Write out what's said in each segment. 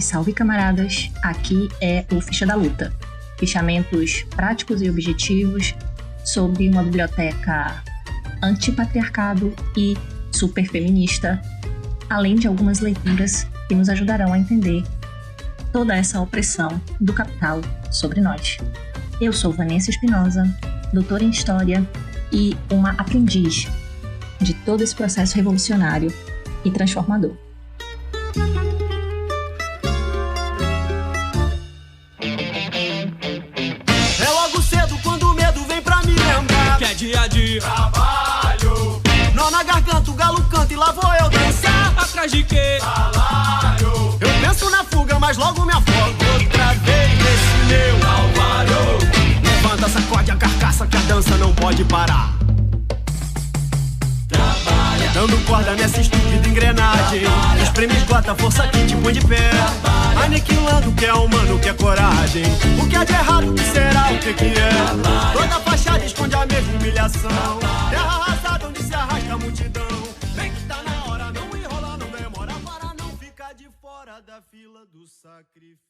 Salve, salve, camaradas! Aqui é o Ficha da Luta. Fichamentos práticos e objetivos sobre uma biblioteca antipatriarcado e super feminista, além de algumas leituras que nos ajudarão a entender toda essa opressão do capital sobre nós. Eu sou Vanessa Espinosa, doutora em História e uma aprendiz de todo esse processo revolucionário e transformador. É logo cedo quando o medo vem pra me lembrar que é dia de trabalho. Nó na garganta, o galo canta e lá vou eu dançar. Atrás de quê? Salário. Eu penso na fuga, mas logo me afogo outra vez nesse meu calvário. Levanta, sacode a carcaça que a dança não pode parar. Trabalha, dando corda nessa estúpida engrenagem. Espreme, esgota a força que te põe de pé. Aniquilando o que é humano, o que é coragem. O que é de errado, o que será, o que é. Toda fachada esconde a mesma humilhação. Terra arrasada onde se arrasta a multidão. Vem que tá na hora, não enrola, não demora. Para não ficar de fora da fila do sacrifício.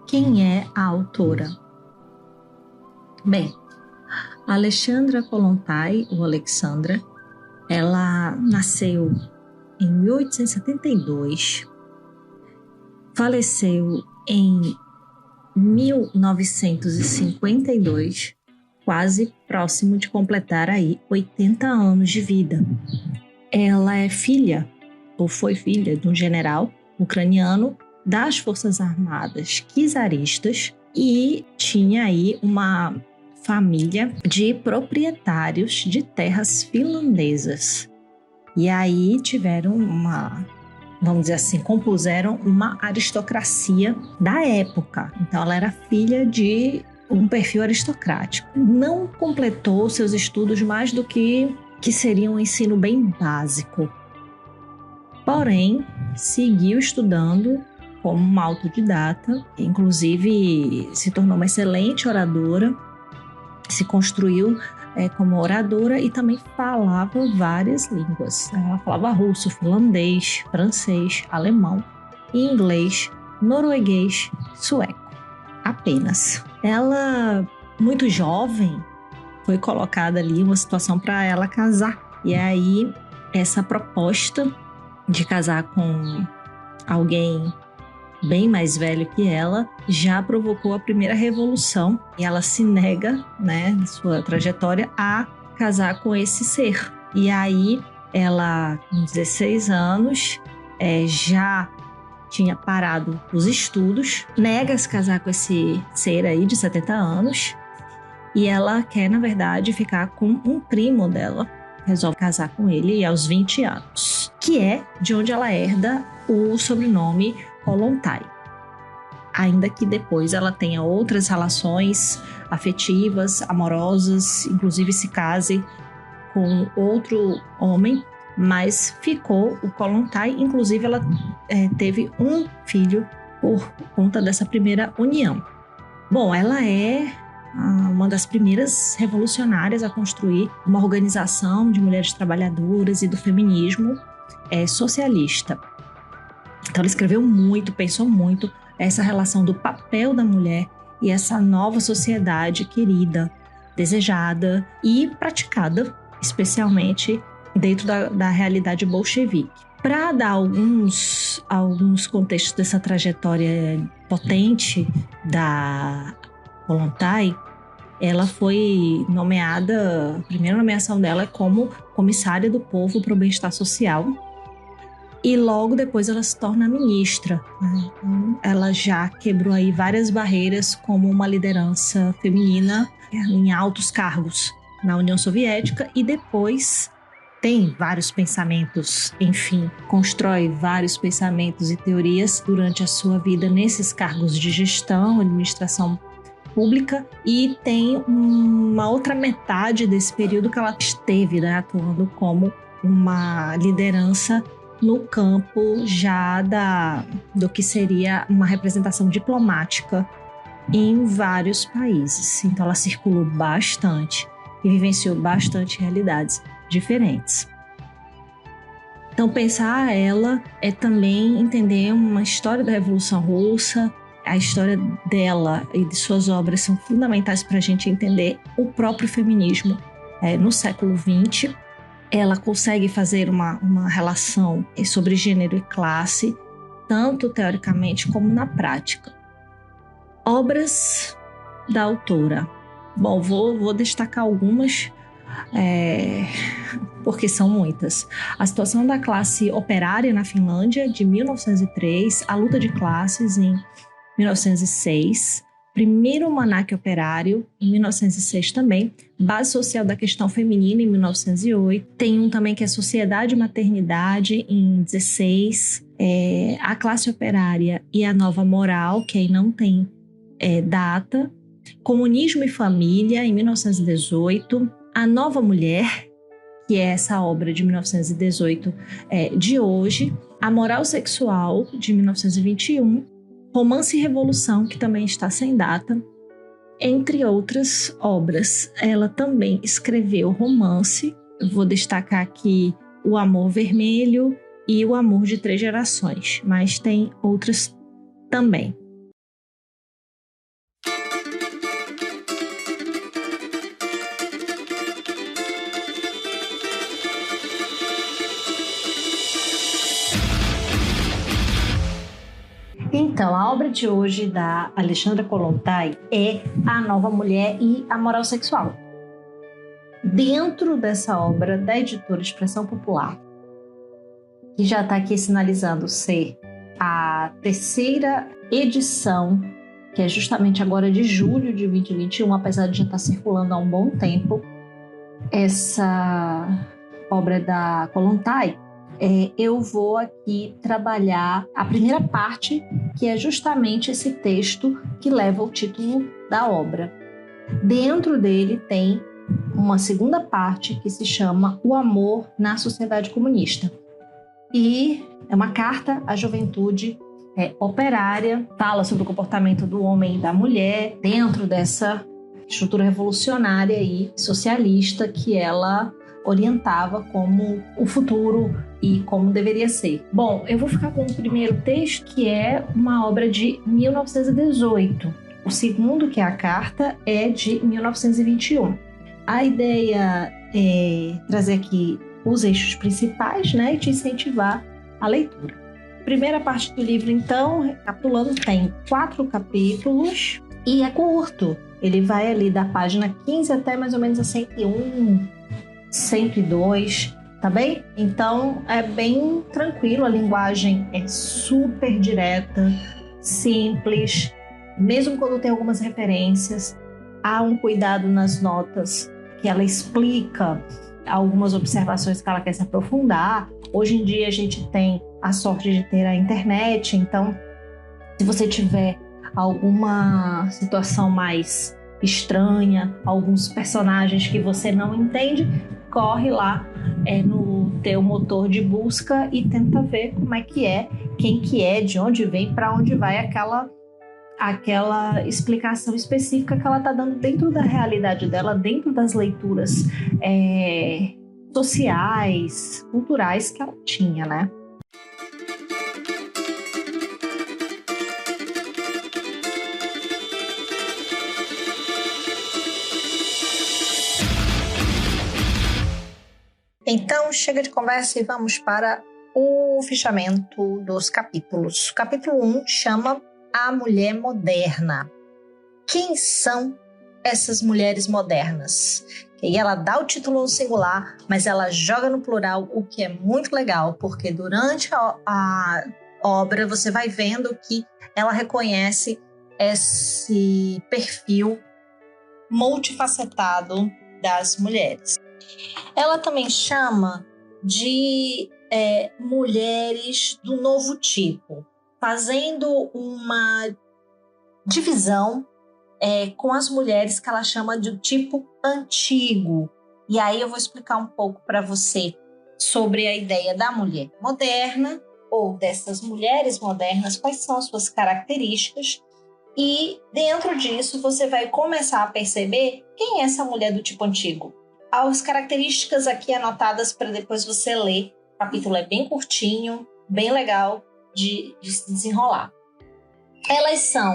Quem é a autora? Bem, Alexandra Kollontai, ou Alexandra, ela nasceu em 1872, faleceu em 1952, quase próximo de completar aí 80 anos de vida. Ela é filha, ou foi filha, de um general ucraniano das Forças Armadas czaristas e tinha aí uma família de proprietários de terras finlandesas. E aí tiveram vamos dizer assim, compuseram uma aristocracia da época. Então ela era filha de um perfil aristocrático. Não completou seus estudos mais do que seria um ensino bem básico. Porém, seguiu estudando como uma autodidata, inclusive se tornou uma excelente oradora, se construiu como oradora e também falava várias línguas. Ela falava russo, finlandês, francês, alemão, inglês, norueguês, sueco, apenas. Ela, muito jovem, foi colocada ali uma situação para ela casar. E aí, essa proposta de casar com alguém bem mais velho que ela, já provocou a primeira revolução e ela se nega, na sua trajetória, a casar com esse ser. E aí, ela, com 16 anos, já tinha parado os estudos, nega se casar com esse ser aí de 70 anos e ela quer, na verdade, ficar com um primo dela. Resolve casar com ele aos 20 anos, que é de onde ela herda o sobrenome Kollontai. Ainda que depois ela tenha outras relações afetivas, amorosas, inclusive se case com outro homem, mas ficou o Kollontai. Inclusive ela teve um filho por conta dessa primeira união. Bom, ela é uma das primeiras revolucionárias a construir uma organização de mulheres trabalhadoras e do feminismo socialista. Então ela escreveu muito, pensou muito essa relação do papel da mulher e essa nova sociedade querida, desejada e praticada, especialmente dentro da realidade bolchevique. Para dar alguns contextos dessa trajetória potente da Kollontai, ela foi nomeada, a primeira nomeação dela é como comissária do povo para o bem-estar social. E logo depois ela se torna ministra. Então, ela já quebrou aí várias barreiras como uma liderança feminina em altos cargos na União Soviética e depois tem vários pensamentos, enfim, constrói vários pensamentos e teorias durante a sua vida nesses cargos de gestão, administração pública, e tem uma outra metade desse período que ela esteve atuando como uma liderança no campo já do que seria uma representação diplomática em vários países. Então ela circulou bastante e vivenciou bastante realidades diferentes. Então pensar ela é também entender uma história da Revolução Russa. A história dela e de suas obras são fundamentais para a gente entender o próprio feminismo no século XX. Ela consegue fazer uma relação sobre gênero e classe, tanto teoricamente como na prática. Obras da autora. Bom, vou destacar algumas, porque são muitas. A situação da classe operária na Finlândia, de 1903, a luta de classes em 1906, primeiro almanaque operário, em 1906 também, base social da questão feminina, em 1908. Tem um também que é Sociedade e Maternidade, em 16. A classe operária e a nova moral, que aí não tem data. Comunismo e Família, em 1918. A Nova Mulher, que é essa obra de 1918 de hoje. A Moral Sexual, de 1921. Romance e Revolução, que também está sem data, entre outras obras. Ela também escreveu romance, vou destacar aqui O Amor Vermelho e O Amor de Três Gerações, mas tem outras também. Então, a obra de hoje da Alexandra Kollontai é A Nova Mulher e a Moral Sexual. Dentro dessa obra da editora Expressão Popular, que já está aqui sinalizando ser a terceira edição, que é justamente agora de julho de 2021, apesar de já estar circulando há um bom tempo, essa obra da Kollontai, eu vou aqui trabalhar a primeira parte, que é justamente esse texto que leva o título da obra. Dentro dele tem uma segunda parte que se chama O Amor na Sociedade Comunista. E é uma carta à juventude operária, fala sobre o comportamento do homem e da mulher dentro dessa estrutura revolucionária e socialista que ela orientava como o futuro e como deveria ser. Bom, eu vou ficar com o primeiro texto, que é uma obra de 1918. O segundo, que é a carta, é de 1921. A ideia é trazer aqui os eixos principais, né, e te incentivar a leitura. A primeira parte do livro, então, recapitulando, tem 4 capítulos e é curto. Ele vai ali da página 15 até mais ou menos a 101, 102, tá bem? Então é bem tranquilo, a linguagem é super direta, simples, mesmo quando tem algumas referências, há um cuidado nas notas, que ela explica algumas observações que ela quer se aprofundar. Hoje em dia a gente tem a sorte de ter a internet, então se você tiver alguma situação mais estranha, alguns personagens que você não entende, corre lá no teu motor de busca e tenta ver como é que é, quem que é, de onde vem, para onde vai aquela explicação específica que ela está dando dentro da realidade dela, dentro das leituras sociais, culturais que ela tinha, né? Então, chega de conversa e vamos para o fichamento dos capítulos. O capítulo 1 chama A Mulher Moderna. Quem são essas mulheres modernas? E ela dá o título no singular, mas ela joga no plural, o que é muito legal, porque durante a obra você vai vendo que ela reconhece esse perfil multifacetado das mulheres. Ela também chama de mulheres do novo tipo, fazendo uma divisão com as mulheres que ela chama de tipo antigo. E aí eu vou explicar um pouco para você sobre a ideia da mulher moderna ou dessas mulheres modernas, quais são as suas características. E dentro disso você vai começar a perceber quem é essa mulher do tipo antigo. As características aqui anotadas para depois você ler. O capítulo é bem curtinho, bem legal de se desenrolar. Elas são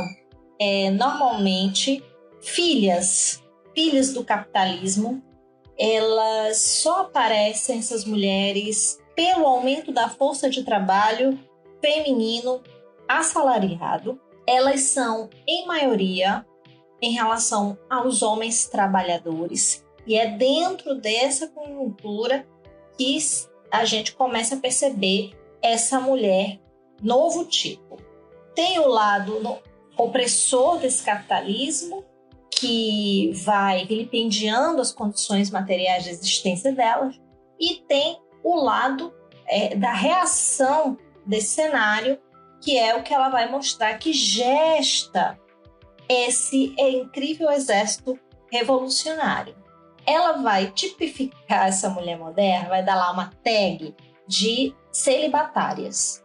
normalmente filhas do capitalismo. Elas só aparecem, essas mulheres, pelo aumento da força de trabalho feminino assalariado. Elas são, em maioria, em relação aos homens trabalhadores. E é dentro dessa conjuntura que a gente começa a perceber essa mulher novo tipo. Tem o lado opressor desse capitalismo, que vai vilipendiando as condições materiais de existência delas, e tem o lado da reação desse cenário, que é o que ela vai mostrar que gesta esse incrível exército revolucionário. Ela vai tipificar essa mulher moderna, vai dar lá uma tag de celibatárias.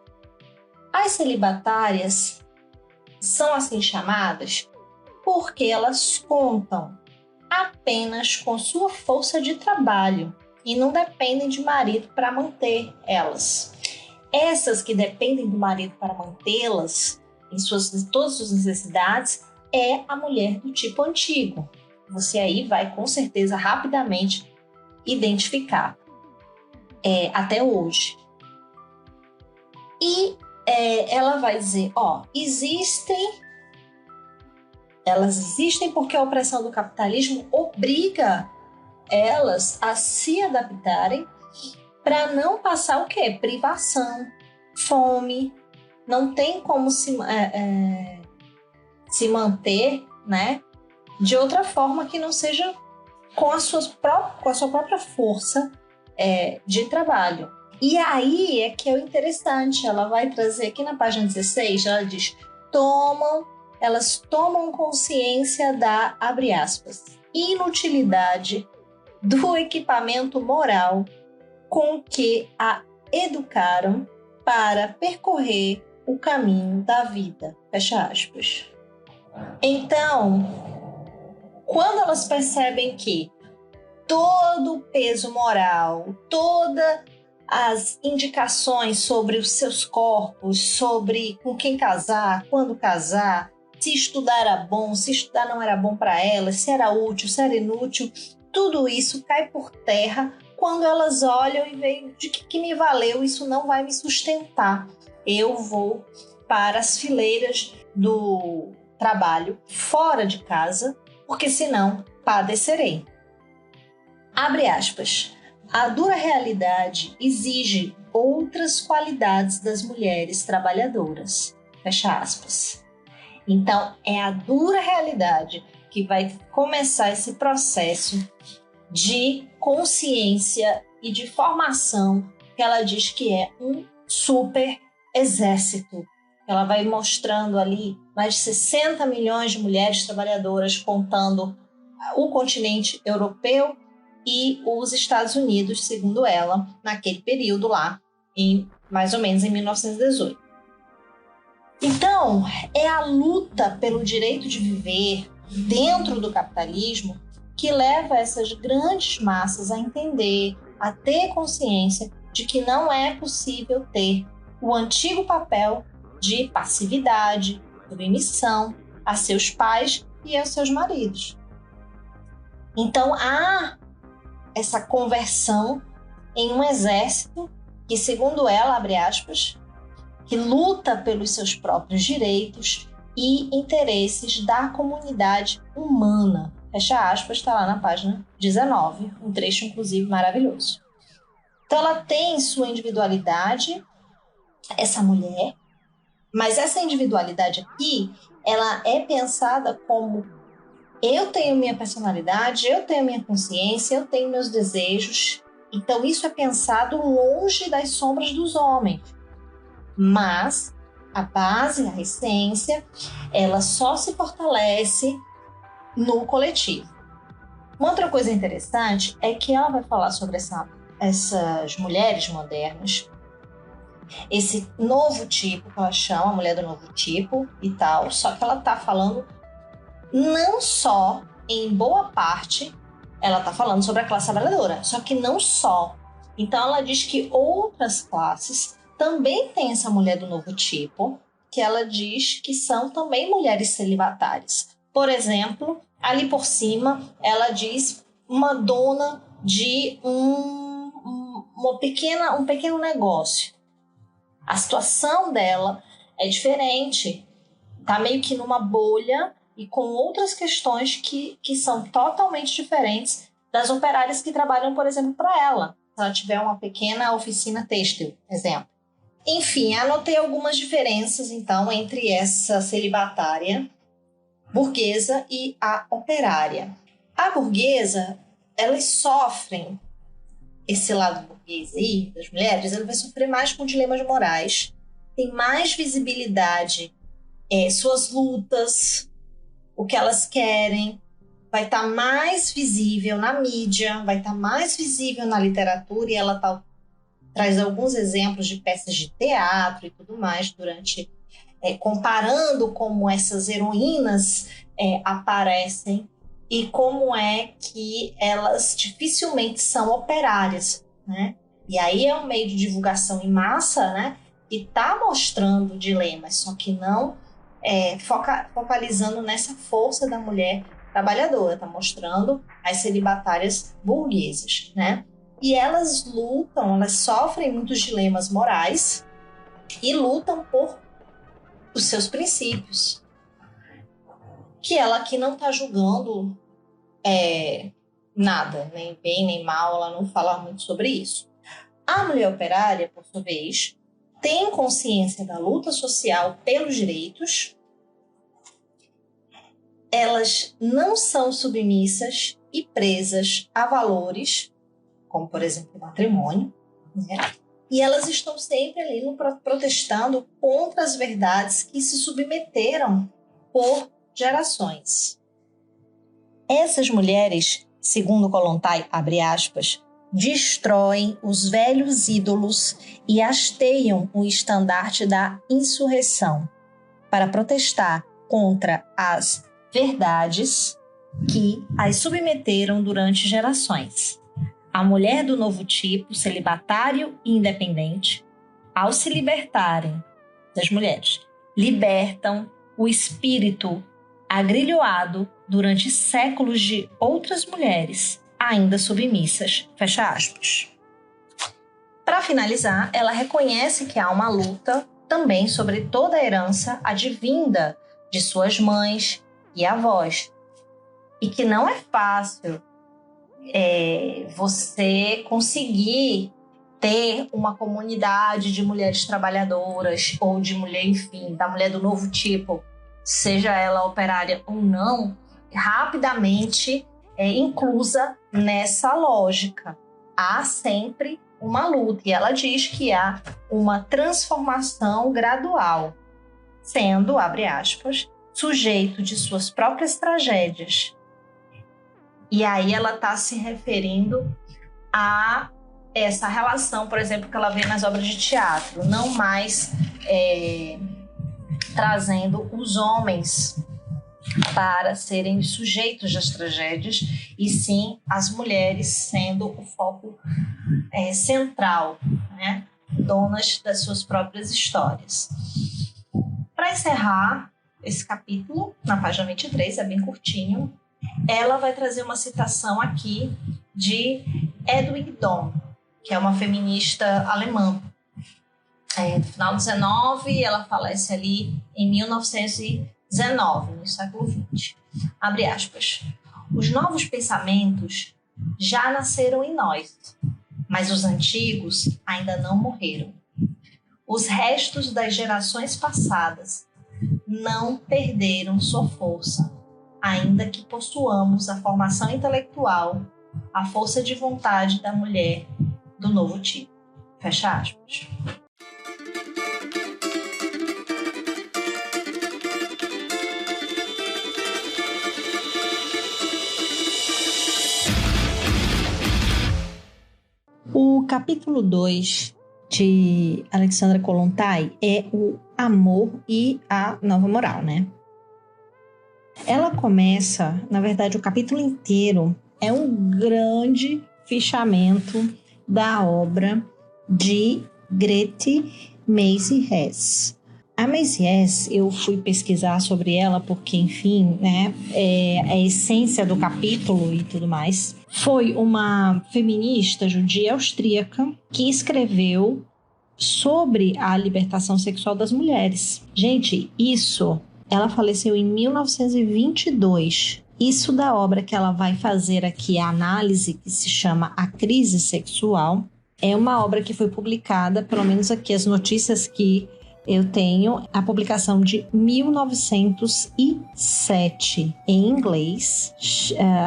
As celibatárias são assim chamadas porque elas contam apenas com sua força de trabalho e não dependem de marido para manter elas. Essas que dependem do marido para mantê-las em todas as necessidades é a mulher do tipo antigo. Você aí vai com certeza rapidamente identificar até hoje. E ela vai dizer, elas existem porque a opressão do capitalismo obriga elas a se adaptarem para não passar o quê? Privação, fome, não tem como se manter, né, de outra forma que não seja com a sua própria força de trabalho. E aí é que é o interessante, ela vai trazer aqui na página 16, ela diz, elas tomam consciência da, abre aspas, inutilidade do equipamento moral com que a educaram para percorrer o caminho da vida, fecha aspas. Então, quando elas percebem que todo o peso moral, todas as indicações sobre os seus corpos, sobre com quem casar, quando casar, se estudar era bom, se estudar não era bom para elas, se era útil, se era inútil, tudo isso cai por terra quando elas olham e veem de que me valeu, isso não vai me sustentar. Eu vou para as fileiras do trabalho fora de casa, porque senão padecerei. Abre aspas. A dura realidade exige outras qualidades das mulheres trabalhadoras. Fecha aspas. Então, é a dura realidade que vai começar esse processo de consciência e de formação, que ela diz que é um super exército. Ela vai mostrando ali mais de 60 milhões de mulheres trabalhadoras, contando o continente europeu e os Estados Unidos, segundo ela, naquele período lá, mais ou menos em 1918. Então, é a luta pelo direito de viver dentro do capitalismo que leva essas grandes massas a entender, a ter consciência de que não é possível ter o antigo papel de passividade, submissão a seus pais e aos seus maridos. Então, há essa conversão em um exército que, segundo ela, abre aspas, que luta pelos seus próprios direitos e interesses da comunidade humana. Fecha aspas, está lá na página 19, um trecho, inclusive, maravilhoso. Então, ela tem sua individualidade, essa mulher, mas essa individualidade aqui, ela é pensada como eu tenho minha personalidade, eu tenho minha consciência, eu tenho meus desejos. Então, isso é pensado longe das sombras dos homens. Mas a base, a essência, ela só se fortalece no coletivo. Uma outra coisa interessante é que ela vai falar sobre essas mulheres modernas, esse novo tipo que ela chama, a mulher do novo tipo e tal, só que ela tá falando não só, em boa parte, ela tá falando sobre a classe trabalhadora, só que não só. Então ela diz que outras classes também têm essa mulher do novo tipo, que ela diz que são também mulheres celibatárias. Por exemplo, ali por cima, ela diz uma dona de um pequeno negócio. A situação dela é diferente, tá meio que numa bolha e com outras questões que são totalmente diferentes das operárias que trabalham, por exemplo, para ela. Se ela tiver uma pequena oficina têxtil, exemplo. Enfim, anotei algumas diferenças, então, entre essa celibatária burguesa e a operária. A burguesa, elas sofrem, esse lado burguês aí, das mulheres, ela vai sofrer mais com dilemas morais, tem mais visibilidade, suas lutas, o que elas querem, vai estar mais visível na mídia, vai estar mais visível na literatura, e ela traz alguns exemplos de peças de teatro e tudo mais, comparando como essas heroínas aparecem e como é que elas dificilmente são operárias, né? E aí é um meio de divulgação em massa, né? Que está mostrando dilemas, só que não focalizando nessa força da mulher trabalhadora, está mostrando as celibatárias burguesas, né? E elas lutam, elas sofrem muitos dilemas morais e lutam por os seus princípios. Que ela aqui não está julgando nada, nem bem nem mal, ela não fala muito sobre isso. A mulher operária, por sua vez, tem consciência da luta social pelos direitos. Elas não são submissas e presas a valores, como, por exemplo, o matrimônio, né? E elas estão sempre ali protestando contra as verdades que se submeteram por gerações. Essas mulheres, segundo Kollontai, abre aspas, destroem os velhos ídolos e hasteiam o estandarte da insurreição para protestar contra as verdades que as submeteram durante gerações. A mulher do novo tipo, celibatário e independente, ao se libertarem das mulheres, libertam o espírito agrilhoado durante séculos de outras mulheres ainda submissas. Fecha aspas. Para finalizar, ela reconhece que há uma luta também sobre toda a herança advinda de suas mães e avós, e que não é fácil você conseguir ter uma comunidade de mulheres trabalhadoras ou de mulher, enfim, da mulher do novo tipo, seja ela operária ou não, rapidamente inclusa nessa lógica. Há sempre uma luta, e ela diz que há uma transformação gradual, sendo, abre aspas, sujeito de suas próprias tragédias. E aí ela está se referindo a essa relação, por exemplo, que ela vê nas obras de teatro, não mais trazendo os homens para serem sujeitos das tragédias, e sim as mulheres sendo o foco central, né? Donas das suas próprias histórias. Para encerrar esse capítulo, na página 23, é bem curtinho, ela vai trazer uma citação aqui de Hedwig Dohm, que é uma feminista alemã. Do final do 19, ela falece ali em 1919, no século XX. Abre aspas. Os novos pensamentos já nasceram em nós, mas os antigos ainda não morreram. Os restos das gerações passadas não perderam sua força, ainda que possuamos a formação intelectual, a força de vontade da mulher do novo tipo. Fecha aspas. O capítulo 2 de Alexandra Kollontai é o amor e a nova moral, né? Ela começa, na verdade, o capítulo inteiro é um grande fichamento da obra de Grete Macy Hess. A Macy Hess, eu fui pesquisar sobre ela porque, enfim, né, a essência do capítulo e tudo mais. Foi uma feminista judia austríaca que escreveu sobre a libertação sexual das mulheres. Gente, ela faleceu em 1922. Isso da obra que ela vai fazer aqui, a análise, que se chama A Crise Sexual, é uma obra que foi publicada, pelo menos aqui as notícias que eu tenho, a publicação de 1907, em inglês,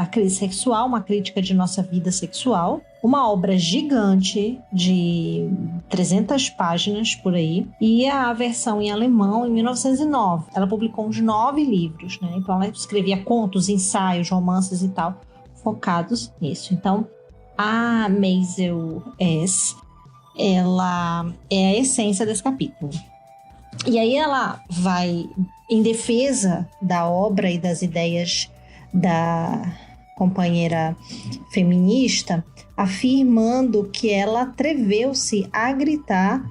A Crise Sexual, uma crítica de nossa vida sexual. Uma obra gigante de 300 páginas por aí. E a versão em alemão em 1909. Ela publicou uns 9 livros, né? Então ela escrevia contos, ensaios, romances e tal, focados nisso. Então a Macy Hess, ela é a essência desse capítulo. E aí ela vai em defesa da obra e das ideias da companheira feminista, afirmando que ela atreveu-se a gritar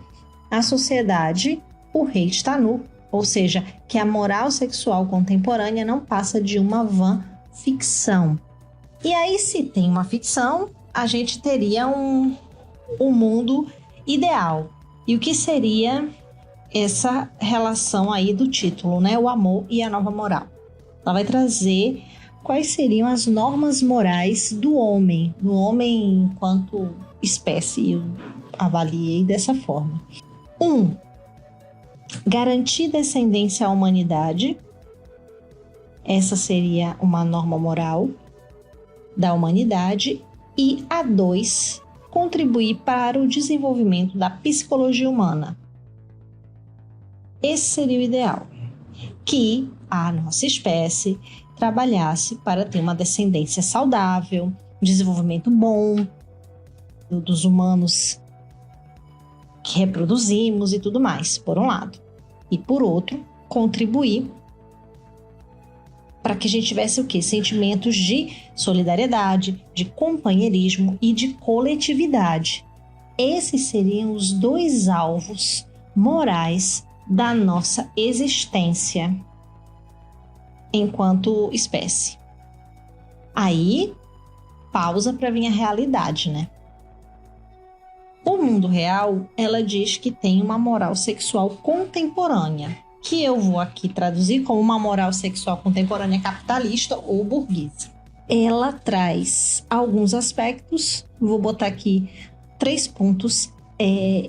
à sociedade: o rei está nu. Ou seja, que a moral sexual contemporânea não passa de uma vã ficção. E aí, se tem uma ficção, a gente teria um mundo ideal. E o que seria essa relação aí do título, né? O amor e a nova moral. Ela vai trazer quais seriam as normas morais do homem enquanto espécie. Eu avaliei dessa forma. 1. Garantir descendência à humanidade. Essa seria uma norma moral da humanidade. E a 2, contribuir para o desenvolvimento da psicologia humana. Esse seria o ideal, que a nossa espécie trabalhasse para ter uma descendência saudável, um desenvolvimento bom dos humanos que reproduzimos e tudo mais, por um lado. E por outro, contribuir para que a gente tivesse o quê? Sentimentos de solidariedade, de companheirismo e de coletividade. Esses seriam os 2 alvos morais da nossa existência enquanto espécie. Aí, pausa para vir a realidade, né? O mundo real, ela diz que tem uma moral sexual contemporânea, que eu vou aqui traduzir como uma moral sexual contemporânea capitalista ou burguesa. Ela traz alguns aspectos, vou botar aqui 3 pontos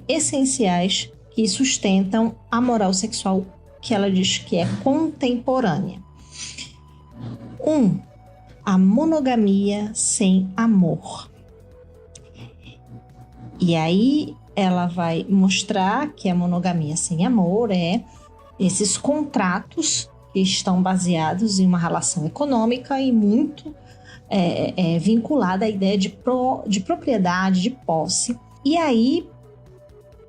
essenciais que sustentam a moral sexual que ela diz que é contemporânea. 1. A monogamia sem amor. E aí ela vai mostrar que a monogamia sem amor é esses contratos que estão baseados em uma relação econômica e muito vinculada à ideia de propriedade, de posse. E aí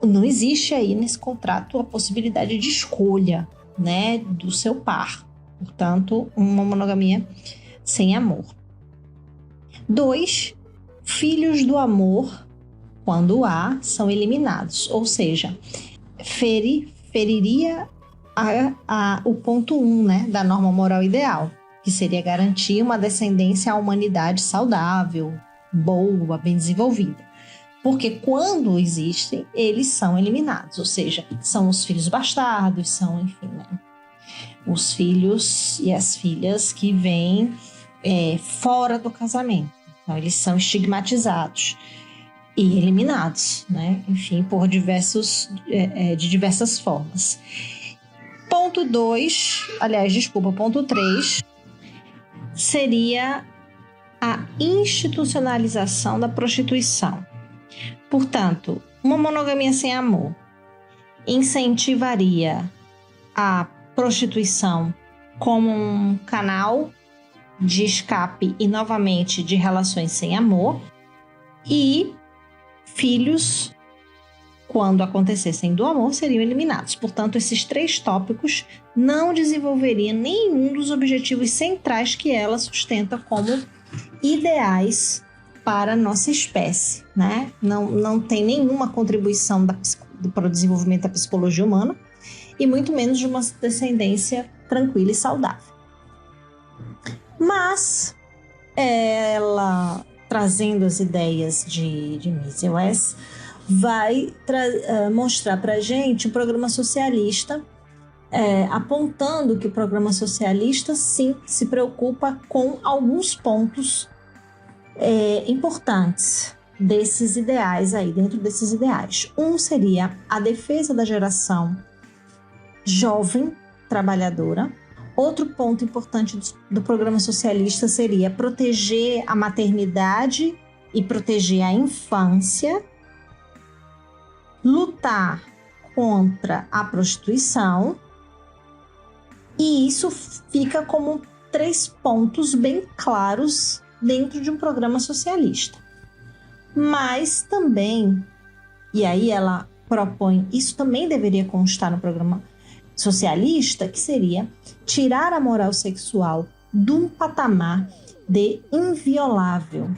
não existe aí nesse contrato a possibilidade de escolha, né, do seu par. Portanto, uma monogamia sem amor. 2. Filhos do amor, quando há, são eliminados. Ou seja, feriria o ponto 1, né, da norma moral ideal, que seria garantir uma descendência à humanidade saudável, boa, bem desenvolvida. Porque quando existem, eles são eliminados. Ou seja, são os filhos bastardos, são, enfim, né, os filhos e as filhas que vêm fora do casamento. Então, eles são estigmatizados e eliminados, né? Enfim, por de diversas formas. Ponto 3 seria a institucionalização da prostituição. Portanto, uma monogamia sem amor incentivaria a prostituição como um canal de escape e, novamente, de relações sem amor, e filhos, quando acontecessem do amor, seriam eliminados. Portanto, esses 3 tópicos não desenvolveriam nenhum dos objetivos centrais que ela sustenta como ideais para a nossa espécie, né? Não tem nenhuma contribuição para o desenvolvimento da psicologia humana e muito menos de uma descendência tranquila e saudável. Mas ela, trazendo as ideias de Maisie West, vai mostrar para a gente um programa socialista, apontando que o programa socialista, sim, se preocupa com alguns pontos importantes desses ideais aí, dentro desses ideais. Um seria a defesa da geração jovem trabalhadora. Outro ponto importante do programa socialista seria proteger a maternidade e proteger a infância, lutar contra a prostituição, e isso fica como 3 pontos bem claros dentro de um programa socialista. Mas também, e aí ela propõe, isso também deveria constar no programa socialista, que seria tirar a moral sexual de um patamar de inviolável.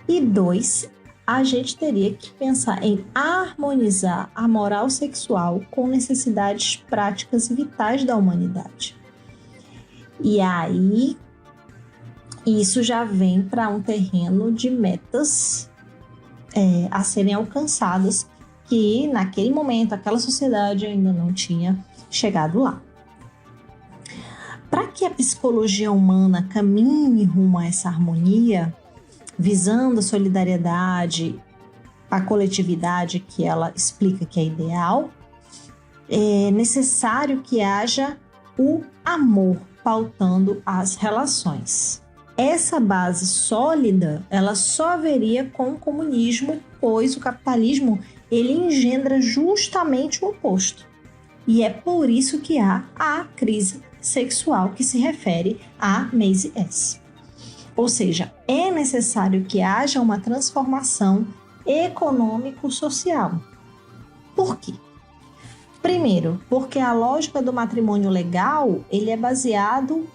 E 2, a gente teria que pensar em harmonizar a moral sexual com necessidades práticas e vitais da humanidade. E aí, isso já vem para um terreno de metas a serem alcançadas, que naquele momento, aquela sociedade ainda não tinha chegado lá. Para que a psicologia humana caminhe rumo a essa harmonia, visando a solidariedade, a coletividade que ela explica que é ideal, é necessário que haja o amor pautando as relações. Essa base sólida, ela só haveria com o comunismo, pois o capitalismo, ele engendra justamente o oposto. E é por isso que há a crise sexual que se refere a Maisie West. Ou seja, é necessário que haja uma transformação econômico-social. Por quê? Primeiro, porque a lógica do matrimônio legal, ele é baseado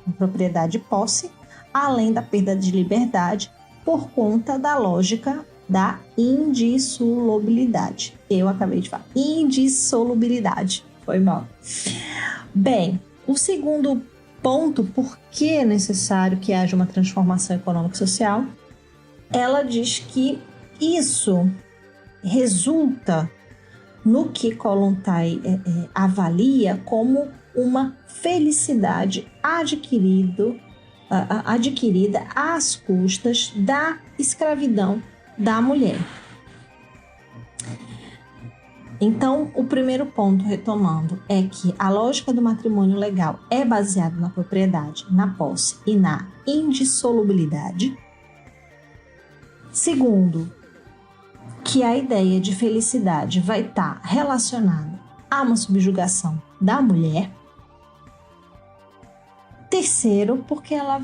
em propriedade e posse, além da perda de liberdade, por conta da lógica da indissolubilidade. Eu acabei de falar, indissolubilidade, foi mal. Bem, o segundo ponto, por que é necessário que haja uma transformação econômico-social, ela diz que isso resulta no que Kollontai avalia como uma felicidade adquirida às custas da escravidão da mulher. Então, o primeiro ponto, retomando, é que a lógica do matrimônio legal é baseada na propriedade, na posse e na indissolubilidade. Segundo, que a ideia de felicidade vai estar relacionada a uma subjugação da mulher. Terceiro, porque ela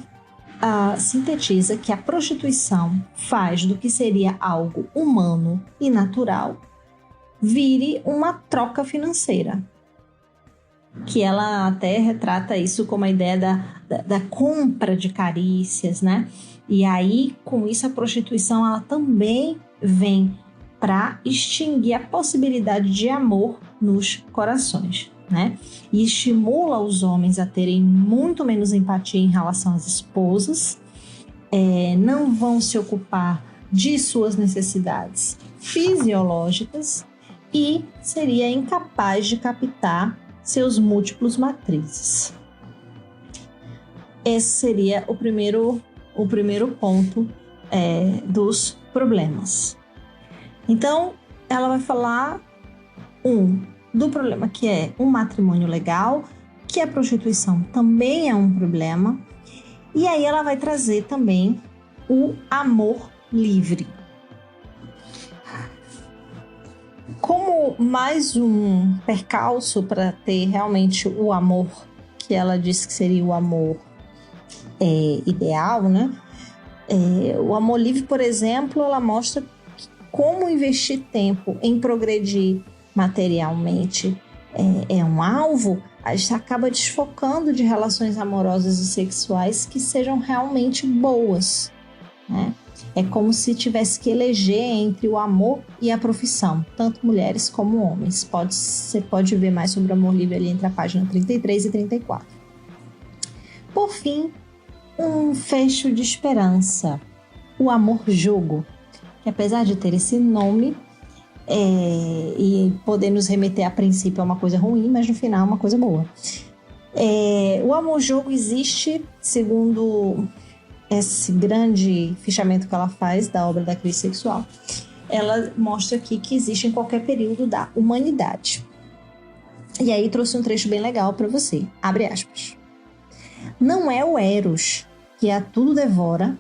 sintetiza que a prostituição faz do que seria algo humano e natural vire uma troca financeira. Que ela até retrata isso como a ideia da compra de carícias, né? E aí, com isso, a prostituição ela também vem para extinguir a possibilidade de amor nos corações, né? E estimula os homens a terem muito menos empatia em relação às esposas, não vão se ocupar de suas necessidades fisiológicas e seria incapaz de captar seus múltiplos matrizes. Esse seria o primeiro ponto dos problemas. Então, ela vai falar do problema que é um matrimônio legal, que a prostituição também é um problema, e aí ela vai trazer também o amor livre. Como mais um percalço para ter realmente o amor, que ela disse que seria o amor ideal, né? O amor livre, por exemplo, ela mostra como investir tempo em progredir materialmente é um alvo, a gente acaba desfocando de relações amorosas e sexuais que sejam realmente boas, né? É como se tivesse que eleger entre o amor e a profissão, tanto mulheres como homens. Você pode ver mais sobre o amor livre ali entre a página 33 e 34. Por fim, um fecho de esperança, o amor-jogo, que apesar de ter esse nome e poder nos remeter a princípio a uma coisa ruim, mas no final é uma coisa boa. O amor-jogo existe, segundo esse grande fichamento que ela faz da obra da crise sexual. Ela mostra aqui que existe em qualquer período da humanidade. E aí trouxe um trecho bem legal para você. Abre aspas. Não é o Eros que a tudo devora,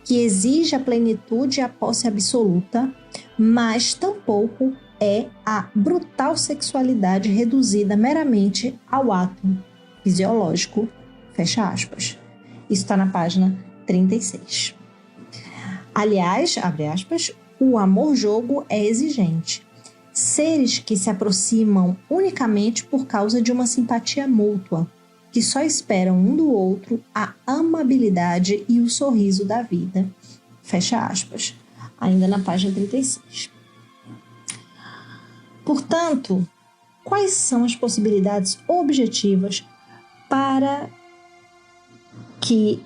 que exige a plenitude e a posse absoluta, mas tampouco é a brutal sexualidade reduzida meramente ao ato fisiológico, fecha aspas. Isso está na página 36. Aliás, abre aspas, o amor-jogo é exigente. Seres que se aproximam unicamente por causa de uma simpatia mútua, que só esperam um do outro a amabilidade e o sorriso da vida. Fecha aspas. Ainda na página 36. Portanto, quais são as possibilidades objetivas para que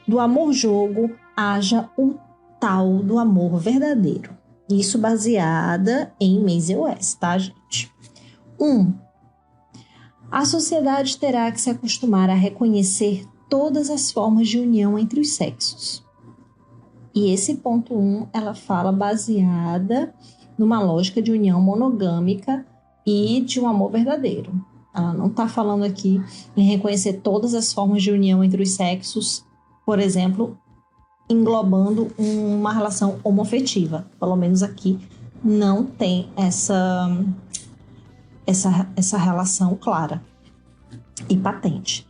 do amor-jogo haja o tal do amor verdadeiro? Isso baseada em Maisie West, tá, gente? 1. A sociedade terá que se acostumar a reconhecer todas as formas de união entre os sexos. E esse ponto 1, ela fala baseada numa lógica de união monogâmica e de um amor verdadeiro. Ela não está falando aqui em reconhecer todas as formas de união entre os sexos, por exemplo, englobando uma relação homoafetiva. Pelo menos aqui não tem essa relação clara e patente.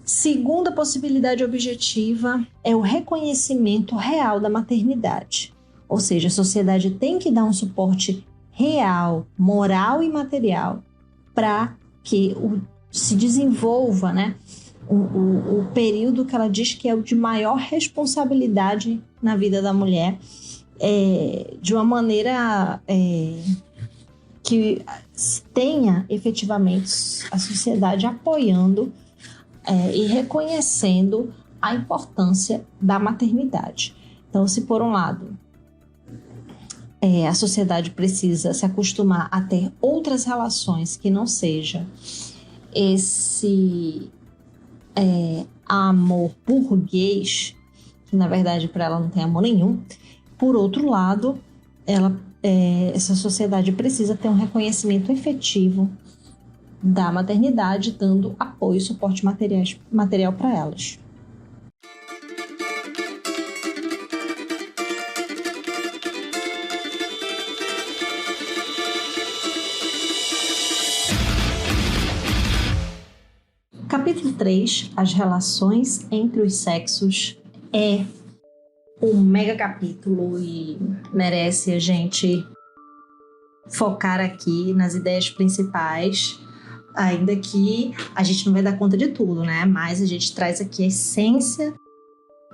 Segunda possibilidade objetiva é o reconhecimento real da maternidade. Ou seja, a sociedade tem que dar um suporte real, moral e material para que se desenvolva, né, o período que ela diz que é o de maior responsabilidade na vida da mulher, de uma maneira que tenha efetivamente a sociedade apoiando e reconhecendo a importância da maternidade. Então, se por um lado a sociedade precisa se acostumar a ter outras relações que não seja esse amor burguês, que na verdade para ela não tem amor nenhum. Por outro lado, essa sociedade precisa ter um reconhecimento efetivo da maternidade, dando apoio e suporte material para elas. Capítulo 3, as relações entre os sexos, é um mega capítulo e merece a gente focar aqui nas ideias principais, ainda que a gente não vai dar conta de tudo, né? Mas a gente traz aqui a essência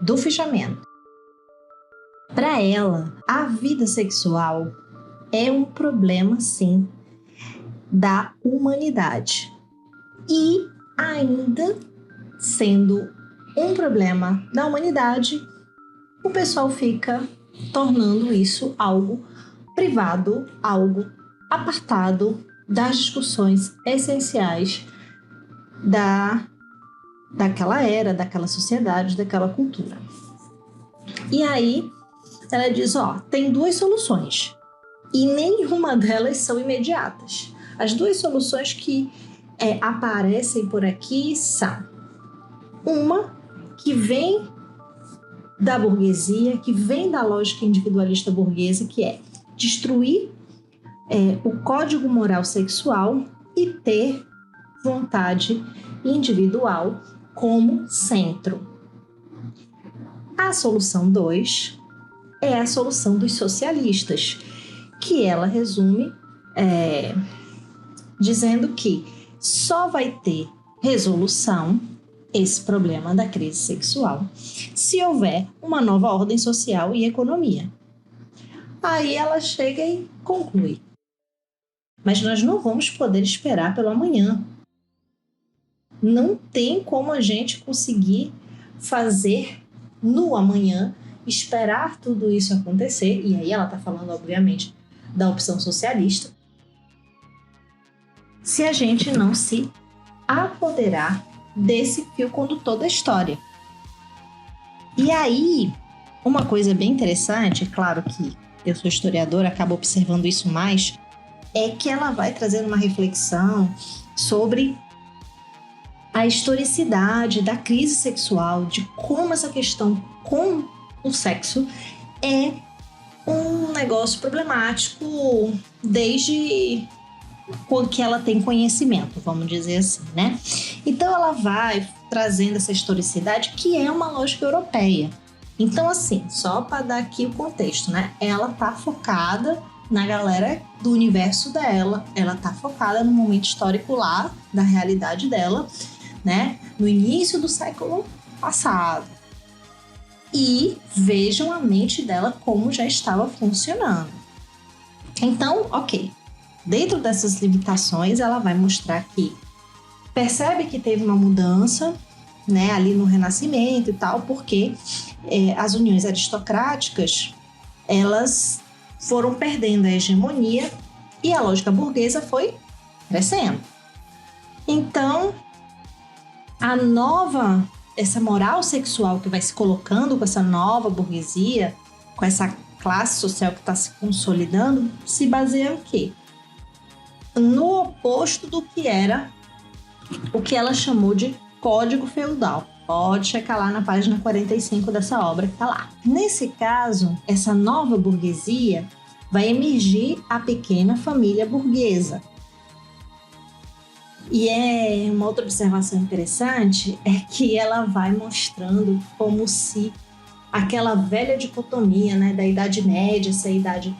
do fichamento. Para ela, a vida sexual é um problema, sim, da humanidade. E ainda sendo um problema da humanidade, o pessoal fica tornando isso algo privado, algo apartado das discussões essenciais daquela era, daquela sociedade, daquela cultura. E aí ela diz, tem duas soluções e nenhuma delas são imediatas. As duas soluções que aparecem por aqui são uma que vem da burguesia, que vem da lógica individualista burguesa, que é destruir o código moral sexual e ter vontade individual como centro. A solução 2 é a solução dos socialistas, que ela resume dizendo que só vai ter resolução esse problema da crise sexual se houver uma nova ordem social e economia. Aí ela chega e conclui: mas nós não vamos poder esperar pelo amanhã. Não tem como a gente conseguir fazer no amanhã, esperar tudo isso acontecer. E aí ela está falando, obviamente, da opção socialista, se a gente não se apoderar desse fio condutor da história. E aí, uma coisa bem interessante, claro que eu sou historiadora, acabo observando isso mais, é que ela vai trazer uma reflexão sobre a historicidade da crise sexual, de como essa questão com o sexo é um negócio problemático desde que ela tem conhecimento, vamos dizer assim, né? Então ela vai trazendo essa historicidade que é uma lógica europeia. Então, assim, só para dar aqui o contexto, né? Ela tá focada na galera do universo dela, ela tá focada no momento histórico lá, da realidade dela, né? No início do século passado. E vejam a mente dela como já estava funcionando. Então, ok. Dentro dessas limitações, ela vai mostrar que percebe que teve uma mudança, né, ali no Renascimento e tal, porque as uniões aristocráticas, elas foram perdendo a hegemonia e a lógica burguesa foi crescendo. Então, essa moral sexual que vai se colocando com essa nova burguesia, com essa classe social que está se consolidando, se baseia em quê? No oposto do que era o que ela chamou de Código Feudal. Pode checar lá na página 45 dessa obra que está lá. Nesse caso, essa nova burguesia vai emergir a pequena família burguesa. E uma outra observação interessante é que ela vai mostrando como se aquela velha dicotomia, né, da Idade Média, essa Idade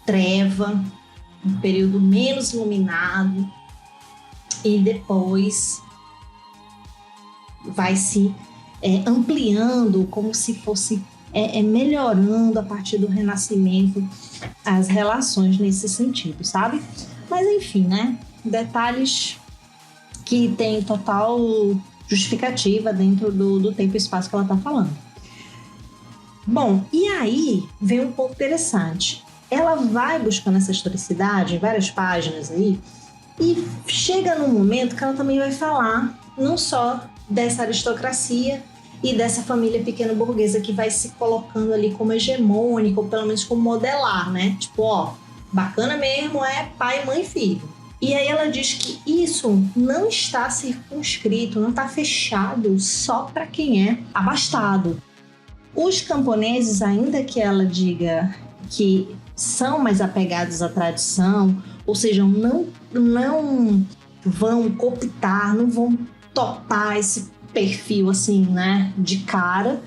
Treva, um período menos iluminado, e depois vai se ampliando, como se fosse melhorando a partir do Renascimento as relações nesse sentido, sabe? Mas enfim, né? Detalhes que tem total justificativa dentro do tempo e espaço que ela está falando. Bom, e aí vem um ponto interessante. Ela vai buscando essa historicidade em várias páginas aí e chega num momento que ela também vai falar não só dessa aristocracia e dessa família pequena burguesa que vai se colocando ali como hegemônica, ou pelo menos como modelar, né? Tipo, ó, bacana mesmo é pai, mãe e filho. E aí ela diz que isso não está circunscrito, não está fechado só para quem é abastado. Os camponeses, ainda que ela diga que são mais apegados à tradição, ou seja, não vão cooptar, não vão topar esse perfil assim, né, de cara,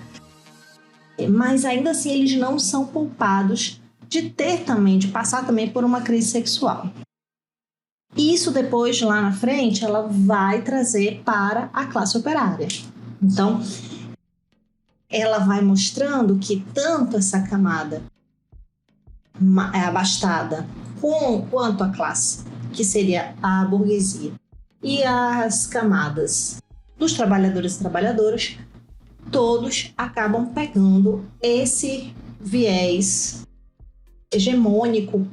mas ainda assim eles não são poupados de passar também por uma crise sexual. Isso depois, lá na frente, ela vai trazer para a classe operária. Então, ela vai mostrando que tanto essa camada abastada quanto a classe, que seria a burguesia, e as camadas dos trabalhadores e trabalhadoras, todos acabam pegando esse viés hegemônico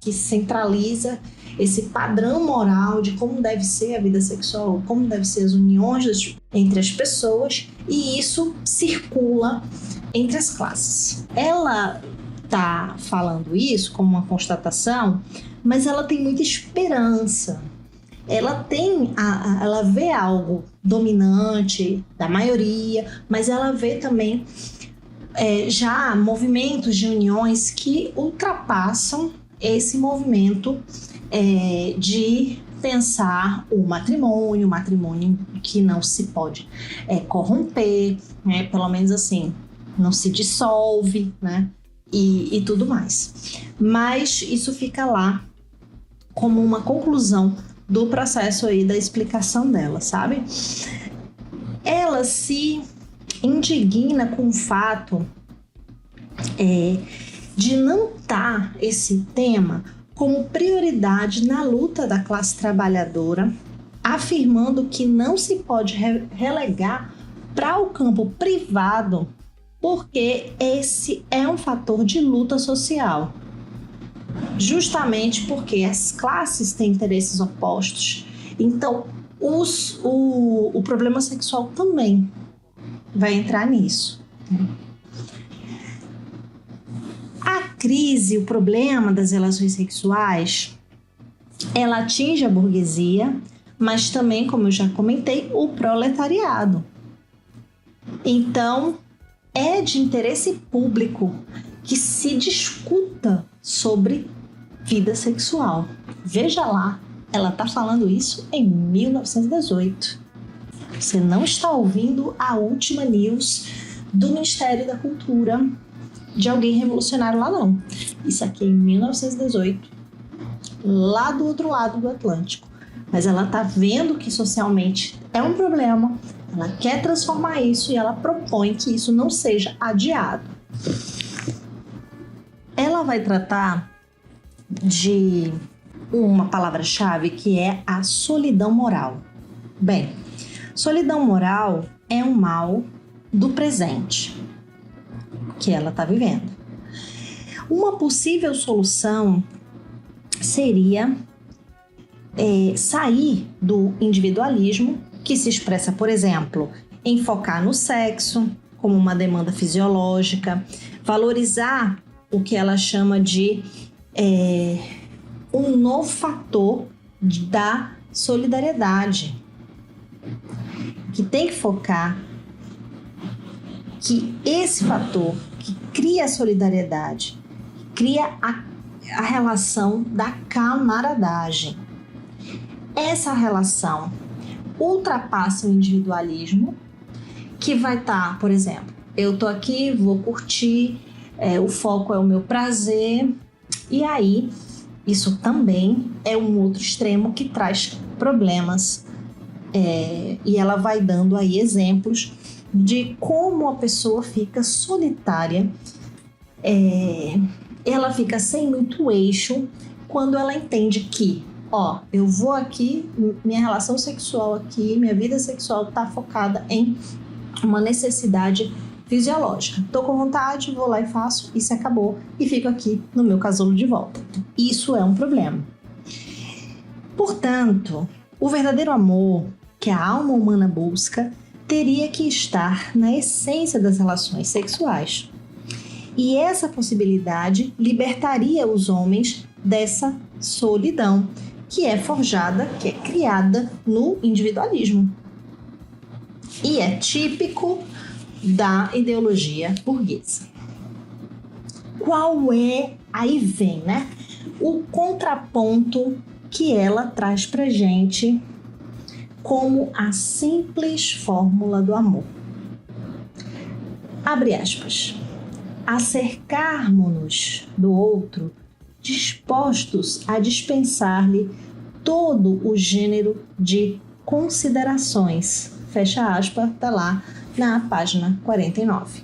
que centraliza esse padrão moral de como deve ser a vida sexual, como devem ser as uniões entre as pessoas, e isso circula entre as classes. Ela está falando isso como uma constatação, mas ela tem muita esperança. Ela vê algo dominante da maioria, mas ela vê também já movimentos de uniões que ultrapassam esse movimento de pensar o matrimônio que não se pode corromper, né? Pelo menos assim, não se dissolve, né? e tudo mais. Mas isso fica lá como uma conclusão do processo aí da explicação dela, sabe? Ela se indigna com o fato de não estar esse tema como prioridade na luta da classe trabalhadora, afirmando que não se pode relegar para o campo privado, porque esse é um fator de luta social. Justamente porque as classes têm interesses opostos. Então, o problema sexual também vai entrar nisso. A crise, o problema das relações sexuais, ela atinge a burguesia, mas também, como eu já comentei, o proletariado. Então, é de interesse público que se discuta sobre vida sexual. Veja lá, ela está falando isso em 1918. Você não está ouvindo a última news do Ministério da Cultura de alguém revolucionário lá, não. Isso aqui é em 1918, lá do outro lado do Atlântico. Mas ela está vendo que socialmente é um problema, ela quer transformar isso e ela propõe que isso não seja adiado. Ela vai tratar de uma palavra-chave que é a solidão moral. Bem, solidão moral é um mal do presente que ela está vivendo. Uma possível solução seria sair do individualismo, que se expressa, por exemplo, em focar no sexo como uma demanda fisiológica, valorizar o que ela chama de um novo fator da solidariedade, que tem que focar que esse fator que cria a solidariedade, cria a relação da camaradagem. Essa relação ultrapassa o individualismo, que vai estar, por exemplo, eu tô aqui, vou curtir, o foco é o meu prazer, e aí isso também é um outro extremo que traz problemas, e ela vai dando aí exemplos de como a pessoa fica solitária, ela fica sem muito eixo quando ela entende que, eu vou aqui, minha relação sexual aqui, minha vida sexual está focada em uma necessidade fisiológica. Tô com vontade, vou lá e faço, e se acabou, e fico aqui no meu casulo de volta. Isso é um problema. Portanto, o verdadeiro amor que a alma humana busca teria que estar na essência das relações sexuais. E essa possibilidade libertaria os homens dessa solidão, que é forjada, que é criada no individualismo. E é típico da ideologia burguesa. Qual é, aí vem, né, o contraponto que ela traz pra gente como a simples fórmula do amor. Abre aspas. Acercarmos-nos do outro, dispostos a dispensar-lhe todo o gênero de considerações. Fecha aspas, tá lá na página 49.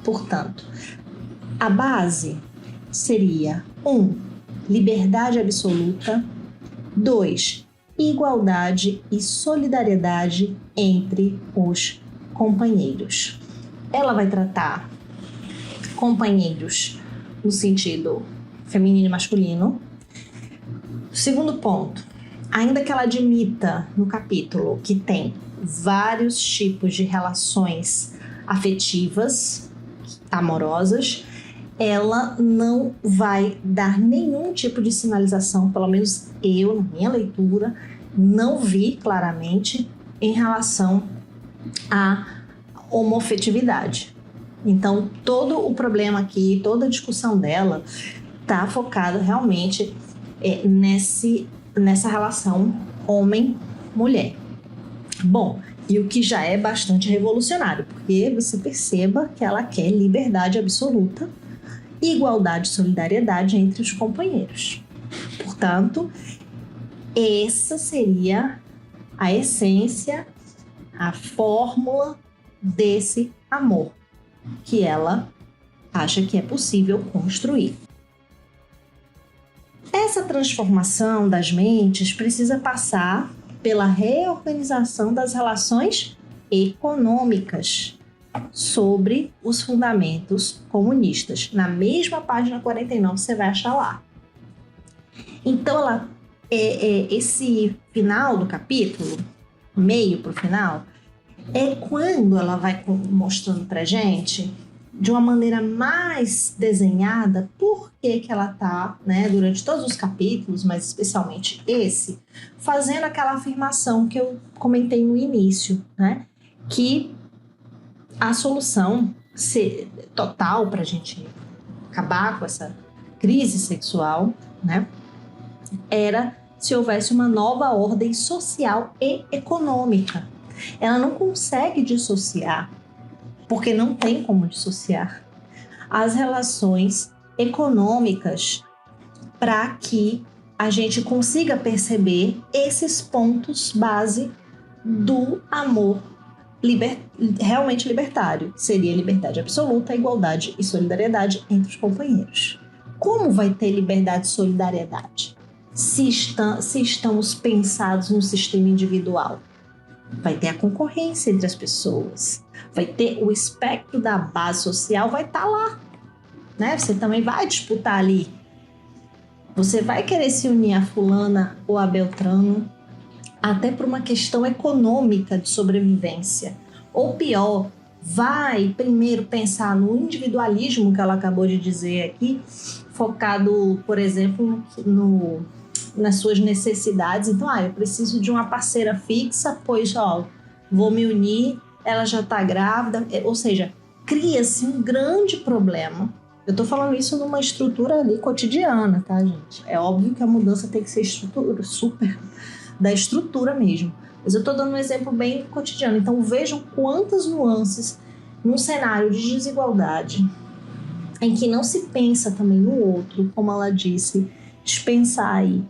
Portanto, a base seria 1. Liberdade absoluta. 2. Igualdade e solidariedade entre os companheiros. Ela vai tratar companheiros no sentido feminino e masculino. Segundo ponto, ainda que ela admita no capítulo que tem vários tipos de relações afetivas, amorosas, ela não vai dar nenhum tipo de sinalização, pelo menos eu, na minha leitura, não vi claramente em relação à homoafetividade. Então, todo o problema aqui, toda a discussão dela está focada realmente nessa relação homem-mulher. Bom, e o que já é bastante revolucionário, porque você perceba que ela quer liberdade absoluta igualdade e solidariedade entre os companheiros. Portanto, essa seria a essência, a fórmula desse amor que ela acha que é possível construir. Essa transformação das mentes precisa passar pela reorganização das relações econômicas sobre os fundamentos comunistas. Na mesma página 49 você vai achar lá. Então, esse final do capítulo, meio para o final, é quando ela vai mostrando para gente, de uma maneira mais desenhada, por que ela está, né, durante todos os capítulos, mas especialmente esse, fazendo aquela afirmação que eu comentei no início, né, que a solução total para a gente acabar com essa crise sexual, né, era se houvesse uma nova ordem social e econômica. Ela não consegue dissociar, porque não tem como dissociar, as relações econômicas para que a gente consiga perceber esses pontos base do amor realmente libertário. Seria liberdade absoluta, igualdade e solidariedade entre os companheiros. Como vai ter liberdade e solidariedade se estamos pensados no sistema individual? Vai ter a concorrência entre as pessoas, vai ter o espectro da base social, vai estar lá, né? Você também vai disputar ali. Você vai querer se unir a fulana ou a Beltrano, até por uma questão econômica de sobrevivência. Ou pior, vai primeiro pensar no individualismo que ela acabou de dizer aqui, focado, por exemplo, nas suas necessidades. Então, eu preciso de uma parceira fixa, pois, vou me unir, ela já está grávida. Ou seja, cria-se um grande problema. Eu estou falando isso numa estrutura ali cotidiana, tá, gente? É óbvio que a mudança tem que ser super da estrutura mesmo. Mas eu estou dando um exemplo bem cotidiano. Então, vejam quantas nuances num cenário de desigualdade, em que não se pensa também no outro, como ela disse, dispensar aí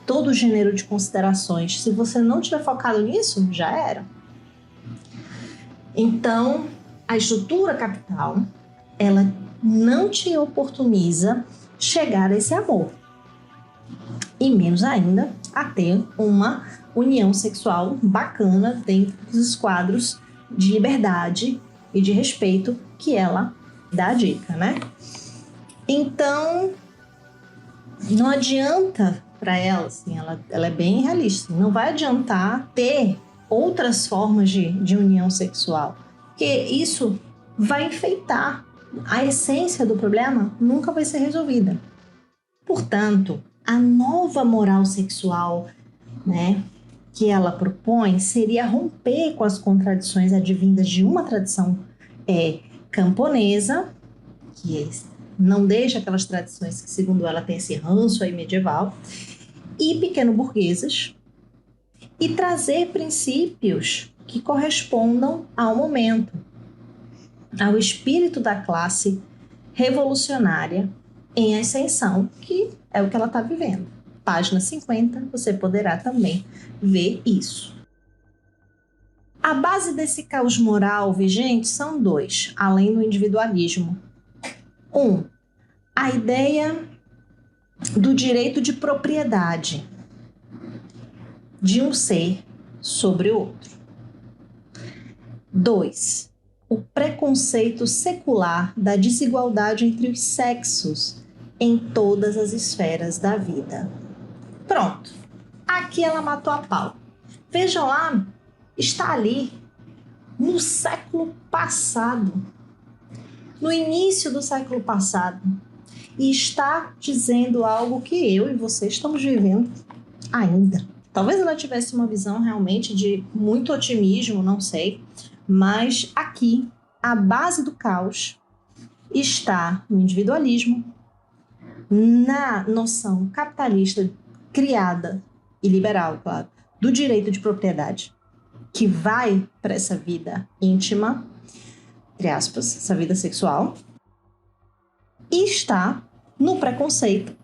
todo o gênero de considerações. Se você não tiver focado nisso, já era. Então, a estrutura capital, ela não te oportuniza chegar a esse amor. E menos ainda a ter uma união sexual bacana dentro dos quadros de liberdade e de respeito que ela dá a dica, né? Então, não adianta para ela, assim, ela é bem realista, não vai adiantar ter outras formas de união sexual, porque isso vai enfeitar. A essência do problema nunca vai ser resolvida. Portanto, a nova moral sexual, né, que ela propõe seria romper com as contradições advindas de uma tradição camponesa, que não deixa aquelas tradições que, segundo ela, tem esse ranço aí medieval, e pequeno-burguesas, e trazer princípios que correspondam ao momento, ao espírito da classe revolucionária em ascensão, que é o que ela está vivendo. Página 50, você poderá também ver isso. A base desse caos moral vigente são dois, além do individualismo. A ideia do direito de propriedade de um ser sobre o outro. 2. O preconceito secular da desigualdade entre os sexos em todas as esferas da vida. Pronto. Aqui ela matou a pau. Vejam lá, está ali no século passado, no início do século passado, e está dizendo algo que eu e você estamos vivendo ainda. Talvez ela tivesse uma visão realmente de muito otimismo, não sei, mas aqui a base do caos está no individualismo, na noção capitalista criada e liberal, claro, do direito de propriedade, que vai para essa vida íntima, entre aspas, essa vida sexual, e está no preconceito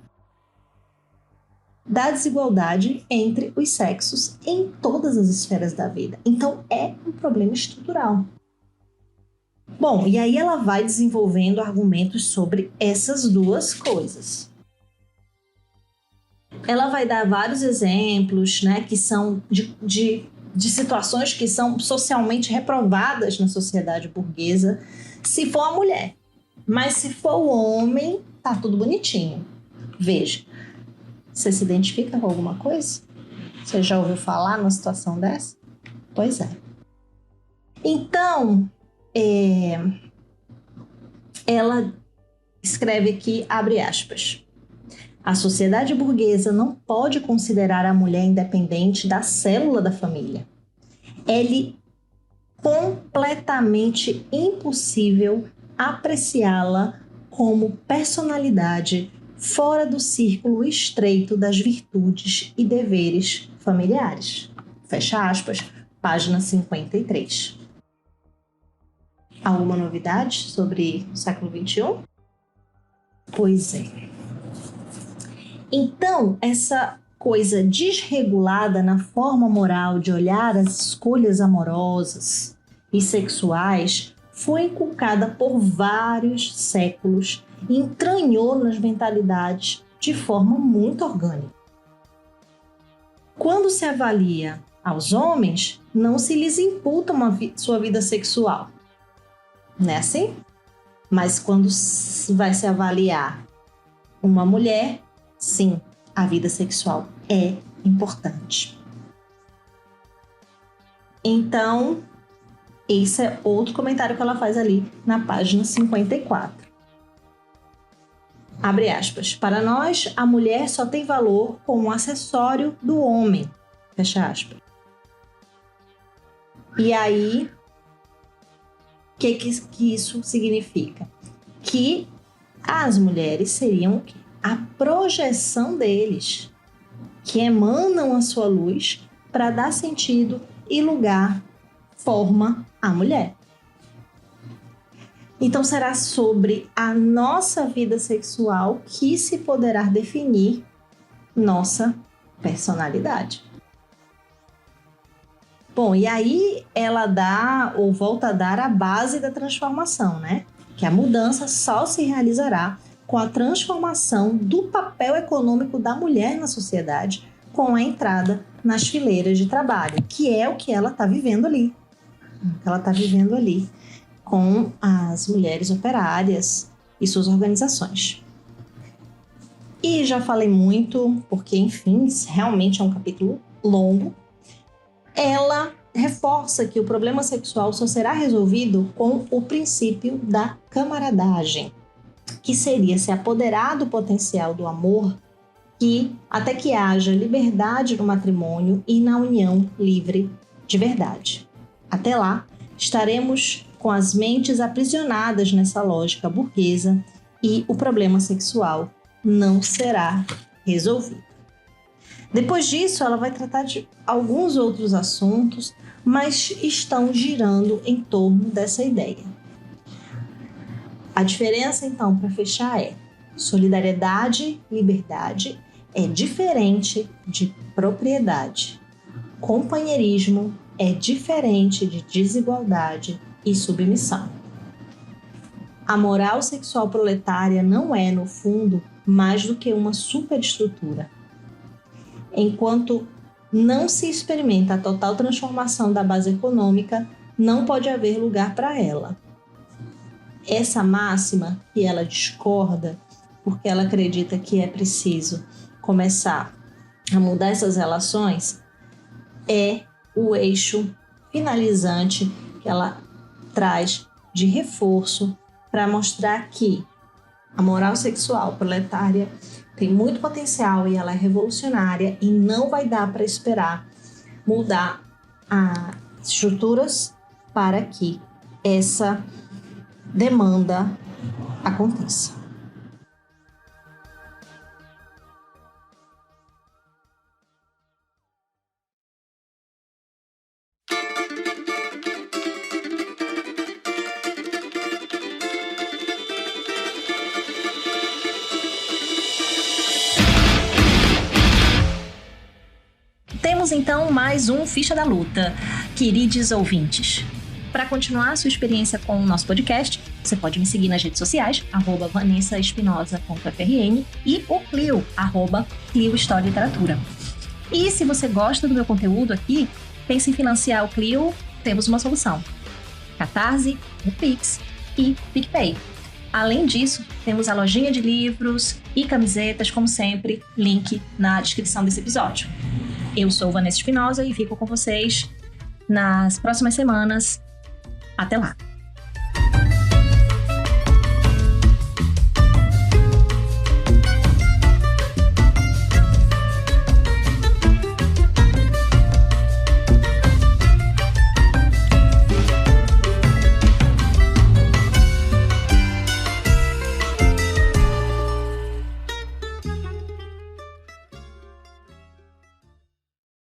da desigualdade entre os sexos em todas as esferas da vida. Então, é um problema estrutural. Bom, e aí ela vai desenvolvendo argumentos sobre essas duas coisas. Ela vai dar vários exemplos, né, que são de situações que são socialmente reprovadas na sociedade burguesa, se for a mulher. Mas se for o homem, tá tudo bonitinho. Veja, você se identifica com alguma coisa? Você já ouviu falar numa situação dessa? Pois é. Então, ela escreve aqui, abre aspas, a sociedade burguesa não pode considerar a mulher independente da célula da família. É completamente impossível apreciá-la como personalidade fora do círculo estreito das virtudes e deveres familiares. Fecha aspas, página 53. Alguma novidade sobre o século XXI? Pois é. Então, essa coisa desregulada na forma moral de olhar as escolhas amorosas e sexuais foi inculcada por vários séculos e entranhou nas mentalidades de forma muito orgânica. Quando se avalia aos homens, não se lhes imputa sua vida sexual. Não é assim? Mas quando vai se avaliar uma mulher, sim, a vida sexual é importante. Então, esse é outro comentário que ela faz ali na página 54. Abre aspas. Para nós, a mulher só tem valor como um acessório do homem. Fecha aspas. E aí, o que isso significa? Que as mulheres seriam o quê? A projeção deles, que emanam a sua luz para dar sentido e lugar, forma à mulher. Então será sobre a nossa vida sexual que se poderá definir nossa personalidade. Bom, e aí ela dá ou volta a dar a base da transformação, né? Que a mudança só se realizará com a transformação do papel econômico da mulher na sociedade, com a entrada nas fileiras de trabalho, que é o que ela está vivendo ali. Ela está vivendo ali com as mulheres operárias e suas organizações. E já falei muito, porque, enfim, realmente é um capítulo longo. Ela reforça que o problema sexual só será resolvido com o princípio da camaradagem, que seria se apoderar do potencial do amor até que haja liberdade no matrimônio e na união livre de verdade. Até lá, estaremos com as mentes aprisionadas nessa lógica burguesa e o problema sexual não será resolvido. Depois disso, ela vai tratar de alguns outros assuntos, mas estão girando em torno dessa ideia. A diferença, então, para fechar é: solidariedade e liberdade é diferente de propriedade. Companheirismo é diferente de desigualdade e submissão. A moral sexual proletária não é, no fundo, mais do que uma superestrutura. Enquanto não se experimenta a total transformação da base econômica, não pode haver lugar para ela. Essa máxima, que ela discorda, porque ela acredita que é preciso começar a mudar essas relações, é o eixo finalizante que ela traz de reforço para mostrar que a moral sexual proletária tem muito potencial e ela é revolucionária e não vai dar para esperar mudar as estruturas para que essa demanda aconteça. Encerramos então mais um Ficha da Luta, queridos ouvintes. Para continuar a sua experiência com o nosso podcast, você pode me seguir nas redes sociais, @vanessaespinosa.frn e o Clio, @Clio História e Literatura. E se você gosta do meu conteúdo aqui, pense em financiar o Clio, temos uma solução. Catarse, o Pix e PicPay. Além disso, temos a lojinha de livros e camisetas, como sempre, link na descrição desse episódio. Eu sou Vanessa Espinosa e fico com vocês nas próximas semanas. Até lá!